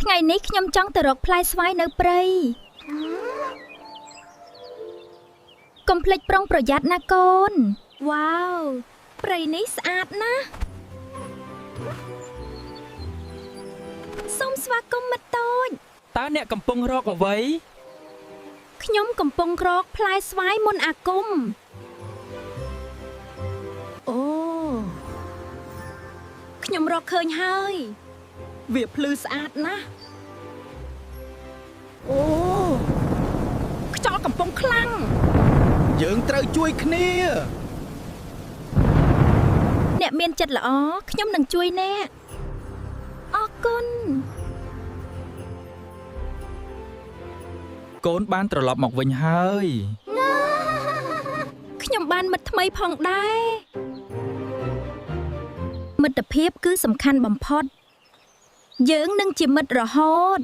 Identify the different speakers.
Speaker 1: ថ្ងៃនេះខ្ញុំចង់ទៅរកផ្លែស្វាយនៅព្រៃកុំភ្លេចប្រុងប្រយ័ត្នណាកូនវ៉ាវព្រៃនេះស្អាតណាស់សូមស្វាគមន៍មិត្តតូច
Speaker 2: តើអ្នកកំពុងរកអ្វី
Speaker 1: ខ្ញុំកំពុងរកផ្លែស្វាយមុនអាគមអូខ្ញុំរកឃើញហើយវាភ្លឺស្អាតណាស់អូខ្យល់កំពុងខ្លាំង
Speaker 3: យើងត្រូវជួយគ្នា
Speaker 1: អ្នកមានចិត្តល្អខ្ញុំនឹងជួយអ្នកអរគុណ
Speaker 2: កូនបានត្រឡប់មកវិញហើយ
Speaker 1: ខ្ញុំបានមិត្តថ្មីផងដែរមិត្តភាពគឺសំខាន់បំផុតយើងនឹងជាមិត្តរហូត